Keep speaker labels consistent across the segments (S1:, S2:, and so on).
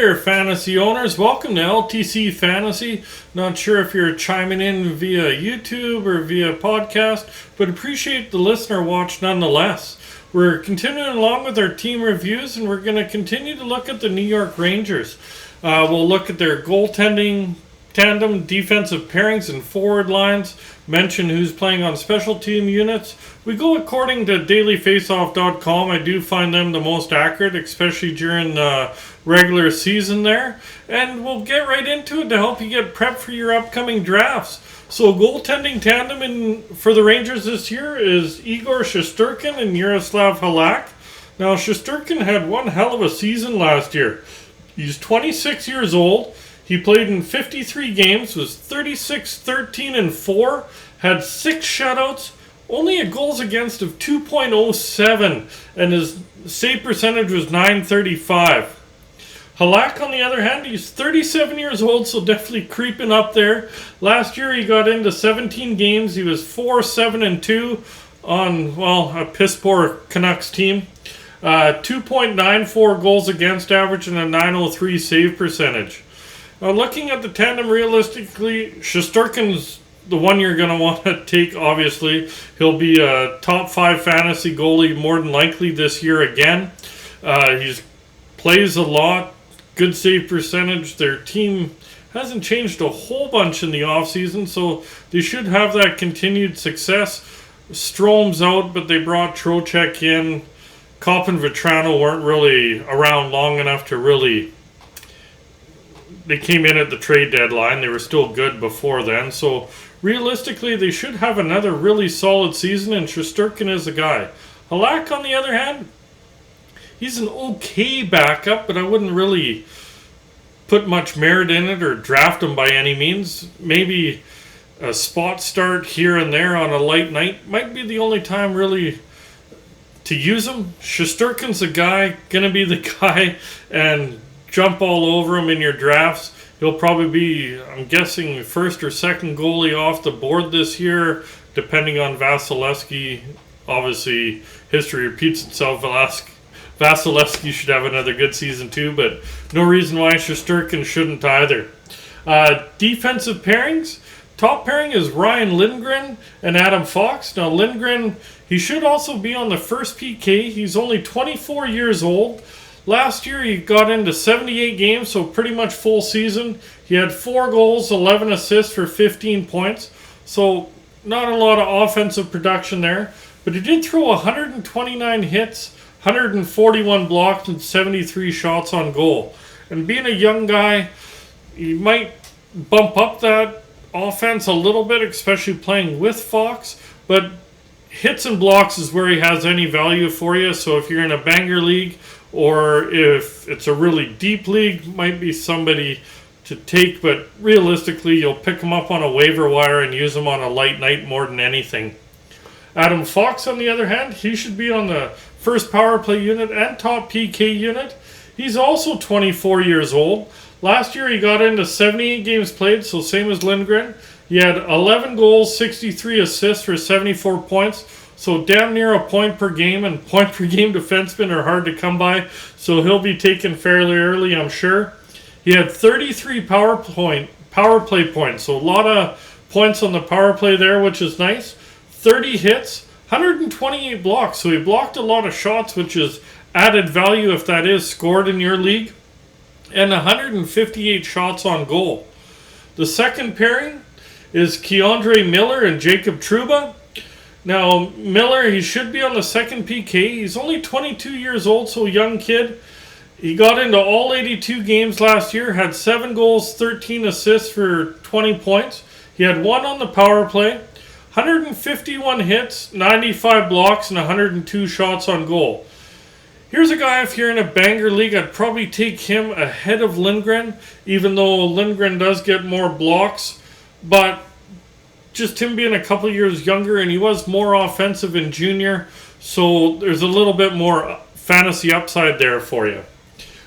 S1: there, fantasy owners. Welcome to LTC Fantasy. Not sure if you're chiming in via YouTube or via podcast, but appreciate the listener watch nonetheless. We're continuing along with our team reviews, and we're going to continue to look at the New York Rangers. We'll look at their goaltending tandem, defensive pairings, and forward lines. Mention who's playing on special team units. We go according to dailyfaceoff.com. I do find them the most accurate, especially during the regular season there. And we'll get right into it to help you get prepped for your upcoming drafts. So goaltending tandem for the Rangers this year is Igor Shasturkin and Euroslav Holak. Now Shasturkin had one hell of a season last year. He's 26 years old. He played in 53 games, was 36, 13, and 4, had 6 shutouts, only a goals against of 2.07, and his save percentage was .935. Holak, on the other hand, he's 37 years old, so definitely creeping up there. Last year he got into 17 games. He was 4, 7, and 2 on, a piss-poor Canucks team. 2.94 goals against average and a .903 save percentage. Now, looking at the tandem realistically, Shasturkin's the one you're going to want to take, obviously. He'll be a top 5 fantasy goalie more than likely this year again. He plays a lot, good save percentage. Their team hasn't changed a whole bunch in the offseason, so they should have that continued success. Strom's out, but they brought Trocheck in. Kopp and Vetrano weren't really around long enough to really... They came in at the trade deadline. They were still good before then. So, realistically, they should have another really solid season, and Shasturkin is a guy. Holak, on the other hand, he's an okay backup, but I wouldn't really put much merit in it or draft him by any means. Maybe a spot start here and there on a light night might be the only time really to use him. Shasturkin's a guy, going to be the guy, and jump all over him in your drafts. He'll probably be, I'm guessing, first or second goalie off the board this year, depending on Vasilevsky. Obviously, history repeats itself. Vasilevsky should have another good season too, but no reason why Shasturkin shouldn't either. Defensive pairings. Top pairing is Ryan Lindgren and Adam Fox. Now, Lindgren, he should also be on the first PK. He's only 24 years old. Last year, he got into 78 games, so pretty much full season. He had 4 goals, 11 assists for 15 points. So, not a lot of offensive production there. But he did throw 129 hits, 141 blocks, and 73 shots on goal. And being a young guy, he might bump up that offense a little bit, especially playing with Fox. But hits and blocks is where he has any value for you. So, if you're in a banger league, or if it's a really deep league, might be somebody to take, but realistically, you'll pick him up on a waiver wire and use him on a light night more than anything. Adam Fox, on the other hand, he should be on the first power play unit and top PK unit. He's also 24 years old. Last year, he got into 78 games played, so same as Lindgren. He had 11 goals, 63 assists for 74 points. So damn near a point per game, and point per game defensemen are hard to come by. So he'll be taken fairly early, I'm sure. He had 33 power play points. So a lot of points on the power play there, which is nice. 30 hits, 128 blocks. So he blocked a lot of shots, which is added value if that is scored in your league. And 158 shots on goal. The second pairing is Keandre Miller and Jacob Trouba. Now, Miller, he should be on the second PK. He's only 22 years old, so a young kid. He got into all 82 games last year, had 7 goals, 13 assists for 20 points. He had 1 on the power play, 151 hits, 95 blocks, and 102 shots on goal. Here's a guy, if you're in a banger league, I'd probably take him ahead of Lindgren, even though Lindgren does get more blocks. But just him being a couple years younger, and he was more offensive in junior, so there's a little bit more fantasy upside there for you.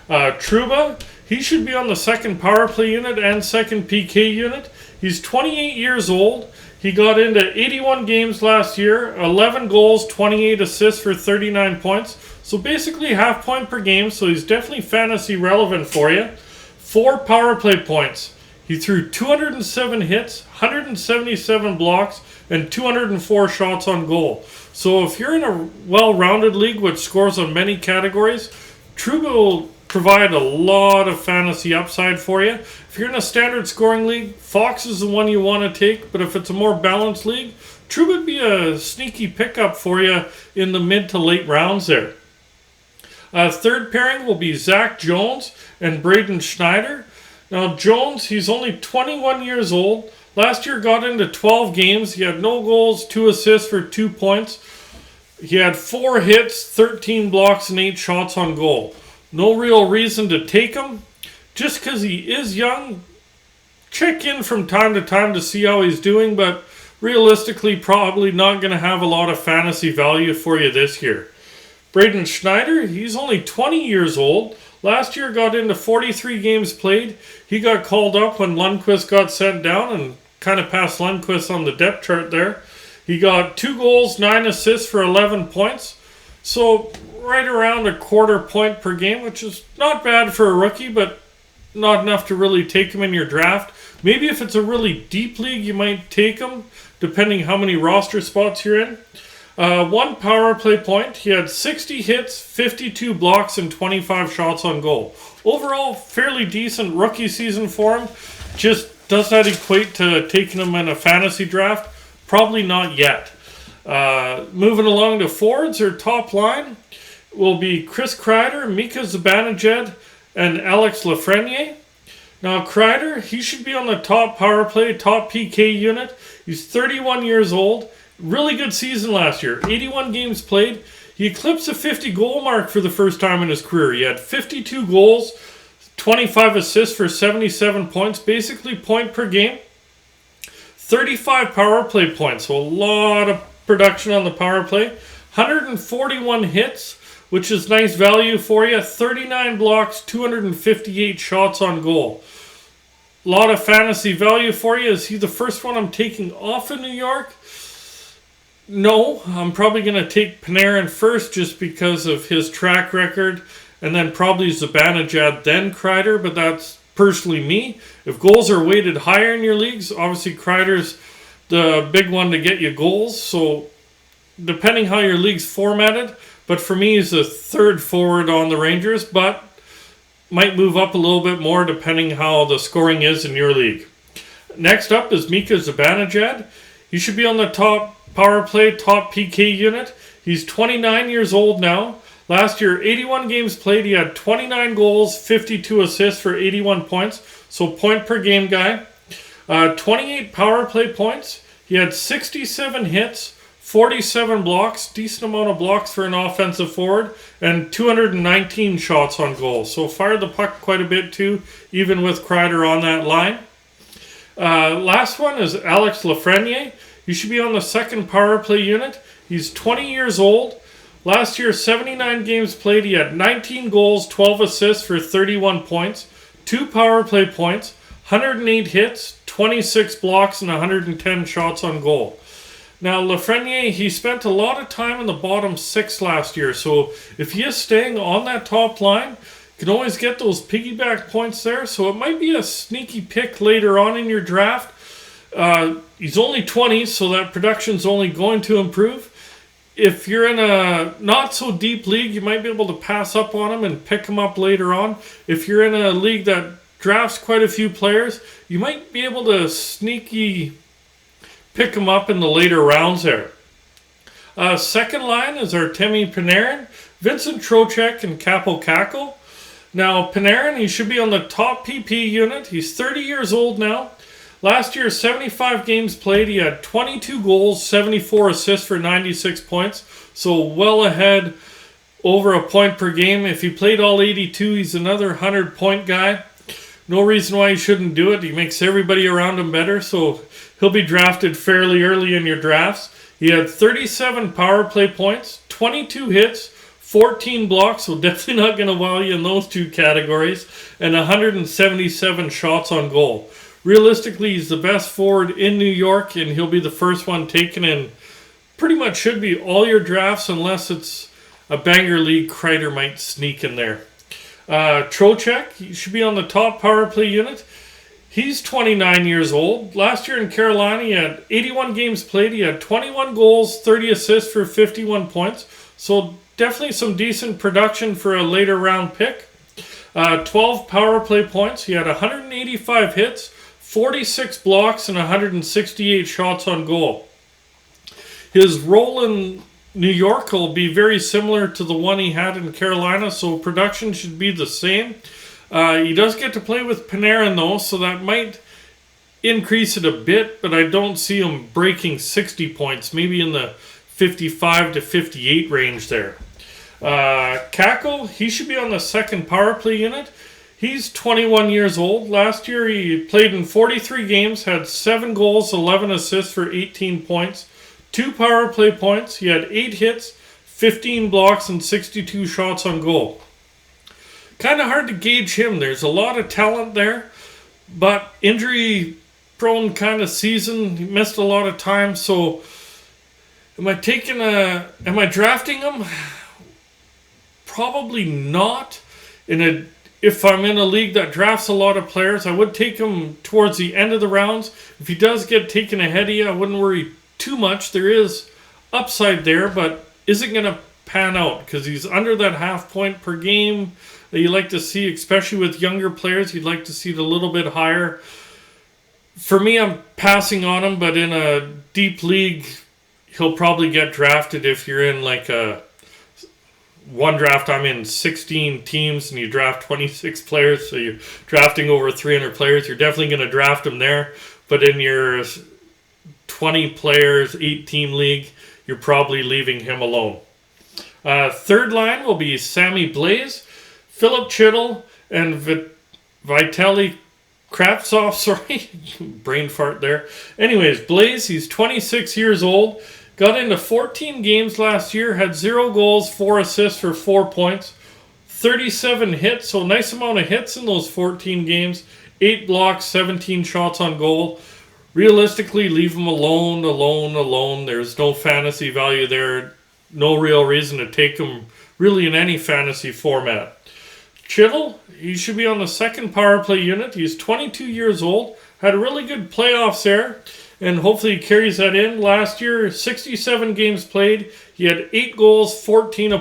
S1: Trouba, he should be on the second power play unit and second PK unit. He's 28 years old. He got into 81 games last year, 11 goals, 28 assists for 39 points. So basically half point per game, so he's definitely fantasy relevant for you. 4 power play points. He threw 207 hits, 177 blocks, and 204 shots on goal. So if you're in a well-rounded league which scores on many categories, Trouba will provide a lot of fantasy upside for you. If you're in a standard scoring league, Fox is the one you want to take, but if it's a more balanced league, Trouba would be a sneaky pickup for you in the mid to late rounds there. Third pairing will be Zach Jones and Braden Schneider. Now Jones, he's only 21 years old. Last year got into 12 games. He had no goals, 2 assists for 2 points. He had 4 hits, 13 blocks, and 8 shots on goal. No real reason to take him. Just because he is young, check in from time to time to see how he's doing, but realistically probably not going to have a lot of fantasy value for you this year. Braden Schneider, he's only 20 years old. Last year got into 43 games played. He got called up when Lundqvist got sent down and kind of passed Lundqvist on the depth chart there. He got 2 goals, 9 assists for 11 points. So right around a quarter point per game, which is not bad for a rookie, but not enough to really take him in your draft. Maybe if it's a really deep league, you might take him, depending how many roster spots you're in. 1 power play point. He had 60 hits, 52 blocks, and 25 shots on goal. Overall, fairly decent rookie season for him. Just does that equate to taking him in a fantasy draft? Probably not yet. Moving along to forwards, or top line will be Chris Kreider, Mika Zabanajad, and Alex Lafrenier. Now Kreider, he should be on the top power play, top PK unit. He's 31 years old. Really good season last year. 81 games played. He eclipsed the 50 goal mark for the first time in his career. He had 52 goals, 25 assists for 77 points, basically point per game. 35 power play points, so a lot of production on the power play. 141 hits, which is nice value for you. 39 blocks, 258 shots on goal. A lot of fantasy value for you. Is he the first one I'm taking off in New York? No, I'm probably going to take Panarin first just because of his track record, and then probably Zabanajad, then Kreider, but that's personally me. If goals are weighted higher in your leagues, obviously Kreider's the big one to get you goals, so depending how your league's formatted, but for me he's a third forward on the Rangers, but might move up a little bit more depending how the scoring is in your league. Next up is Mika Zabanajad. He should be on the top power play, top PK unit. He's 29 years old now. Last year, 81 games played. He had 29 goals, 52 assists for 81 points. So point per game guy. 28 power play points. He had 67 hits, 47 blocks, decent amount of blocks for an offensive forward, and 219 shots on goal. So fired the puck quite a bit too, even with Kreider on that line. Last one is Alex Lafrenier. He should be on the second power play unit. He's 20 years old. Last year, 79 games played. He had 19 goals, 12 assists for 31 points, 2 power play points, 108 hits, 26 blocks, and 110 shots on goal. Now, Lafrenier, he spent a lot of time in the bottom 6 last year, so if he is staying on that top line, you can always get those piggyback points there, so it might be a sneaky pick later on in your draft. He's only 20, so that production's only going to improve. If you're in a not so deep league, you might be able to pass up on him and pick him up later on. If you're in a league that drafts quite a few players, you might be able to sneaky pick him up in the later rounds there. Second line is Artemi Panarin, Vincent Trocheck, and Capo Caco. Now, Panarin, he should be on the top PP unit. He's 30 years old now. Last year, 75 games played. He had 22 goals, 74 assists for 96 points. So well ahead, over a point per game. If he played all 82, he's another 100-point guy. No reason why he shouldn't do it. He makes everybody around him better. So he'll be drafted fairly early in your drafts. He had 37 power play points, 22 hits, 14 blocks. So definitely not going to wow you in those two categories. And 177 shots on goal. Realistically, he's the best forward in New York, and he'll be the first one taken in pretty much should be all your drafts, unless it's a banger league. Kreider might sneak in there. Trocheck, he should be on the top power play unit. He's 29 years old. Last year in Carolina, he had 81 games played. He had 21 goals, 30 assists for 51 points. So definitely some decent production for a later round pick. 12 power play points. He had 185 hits, 46 blocks, and 168 shots on goal. His role in New York will be very similar to the one he had in Carolina, so production should be the same. He does get to play with Panarin, though, so that might increase it a bit, but I don't see him breaking 60 points, maybe in the 55 to 58 range there. Kako, he should be on the second power play unit. He's 21 years old. Last year he played in 43 games, had 7 goals, 11 assists for 18 points, 2 power play points. He had 8 hits, 15 blocks, and 62 shots on goal. Kind of hard to gauge him. There's a lot of talent there, but injury prone kind of season. He missed a lot of time, so am I drafting him? Probably not. If I'm in a league that drafts a lot of players, I would take him towards the end of the rounds. If he does get taken ahead of you, I wouldn't worry too much. There is upside there, but isn't going to pan out because he's under that half point per game that you like to see, especially with younger players. You'd like to see it a little bit higher. For me, I'm passing on him, but in a deep league, he'll probably get drafted if you're in like a one draft. I'm in 16 teams and you draft 26 players, so you're drafting over 300 players. You're definitely going to draft him there, but in your 20 players, 8-team league, you're probably leaving him alone. Third line will be Sammy Blais, Philip Chytil, and Vitaly Kravtsov. Sorry, brain fart there. Anyways, Blais, he's 26 years old. Got into 14 games last year, had 0 goals, 4 assists for 4 points, 37 hits, so nice amount of hits in those 14 games, 8 blocks, 17 shots on goal. Realistically, leave him alone. There's no fantasy value there. No real reason to take him really in any fantasy format. Chytil, he should be on the second power play unit. He's 22 years old. Had a really good playoffs there, and hopefully he carries that in. Last year, 67 games played. He had 8 goals, 14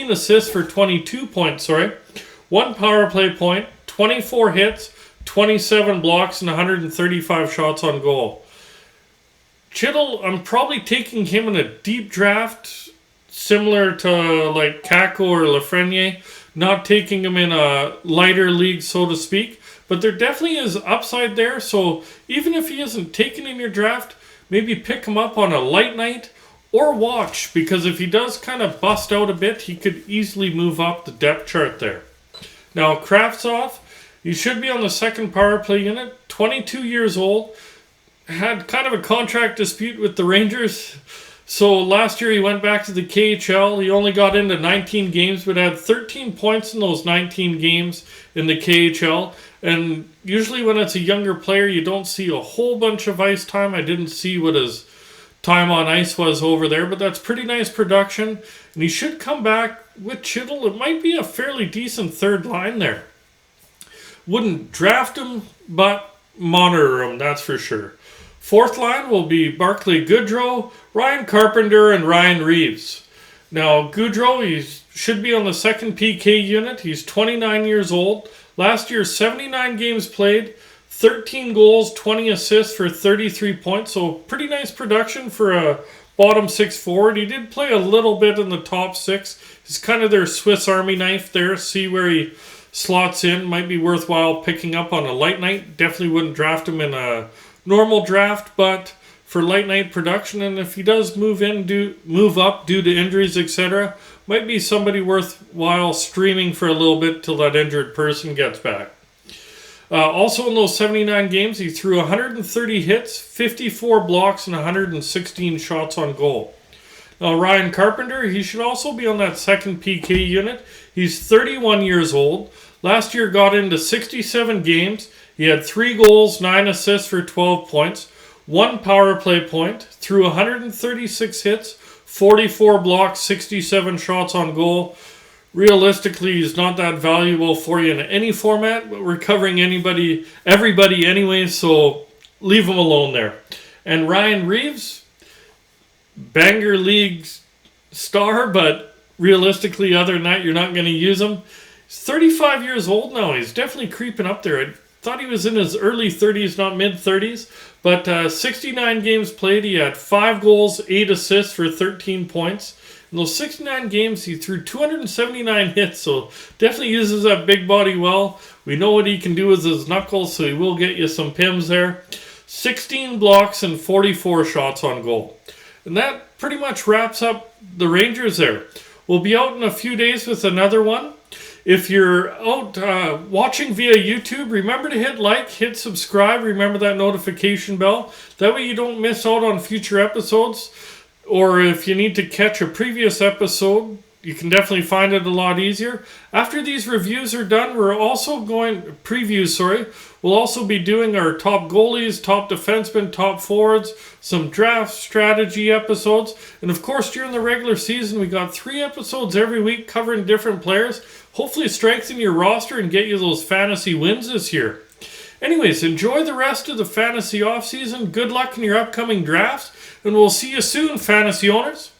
S1: assists for 22 points, 1 power play point, 24 hits, 27 blocks, and 135 shots on goal. Chytil, I'm probably taking him in a deep draft, similar to like Kako or Lafrenier, not taking him in a lighter league, so to speak. But there definitely is upside there, so even if he isn't taken in your draft, maybe pick him up on a light night or watch, because if he does kind of bust out a bit, he could easily move up the depth chart there. Now, Kravtsov, he should be on the second power play unit, 22 years old, had kind of a contract dispute with the Rangers. So last year he went back to the KHL. He only got into 19 games, but had 13 points in those 19 games in the KHL. And usually when it's a younger player, you don't see a whole bunch of ice time. I didn't see what his time on ice was over there, but that's pretty nice production. And he should come back with Chytil. It might be a fairly decent third line there. Wouldn't draft him, but monitor him, that's for sure. Fourth line will be Barclay Goodrow, Ryan Carpenter, and Ryan Reeves. Now, Goodrow, he should be on the second PK unit. He's 29 years old. Last year, 79 games played, 13 goals, 20 assists for 33 points. So pretty nice production for a bottom 6 forward. He did play a little bit in the top 6. He's kind of their Swiss Army knife there. See where he slots in. Might be worthwhile picking up on a light night. Definitely wouldn't draft him in a normal draft, but for light night production, and if he does move up due to injuries, etc., might be somebody worthwhile streaming for a little bit till that injured person gets back. Also in those 79 games, he threw 130 hits, 54 blocks, and 116 shots on goal. Now, Ryan Carpenter, he should also be on that second PK unit. He's 31 years old. Last year got into 67 games. He had 3 goals, 9 assists for 12 points, 1 power play point, threw 136 hits, 44 blocks, 67 shots on goal. realistically, he's not that valuable for you in any format, but we're covering everybody anyway, so leave him alone there. And Ryan Reeves, Banger League star, but realistically, other than that, you're not going to use him. He's 35 years old now. He's definitely creeping up there. I thought he was in his early 30s, not mid-30s. But 69 games played. He had 5 goals, 8 assists for 13 points. In those 69 games, he threw 279 hits, so definitely uses that big body well. We know what he can do with his knuckles, so he will get you some pims there. 16 blocks and 44 shots on goal. And that pretty much wraps up the Rangers there. We'll be out in a few days with another one. If you're out watching via YouTube, remember to hit like, hit subscribe, remember that notification bell. That way you don't miss out on future episodes. Or if you need to catch a previous episode, you can definitely find it a lot easier. After these reviews are done, we'll also be doing our top goalies, top defensemen, top forwards, some draft strategy episodes. And of course, during the regular season, we got 3 episodes every week covering different players. Hopefully strengthen your roster and get you those fantasy wins this year. Anyways, enjoy the rest of the fantasy offseason. Good luck in your upcoming drafts. And we'll see you soon, fantasy owners.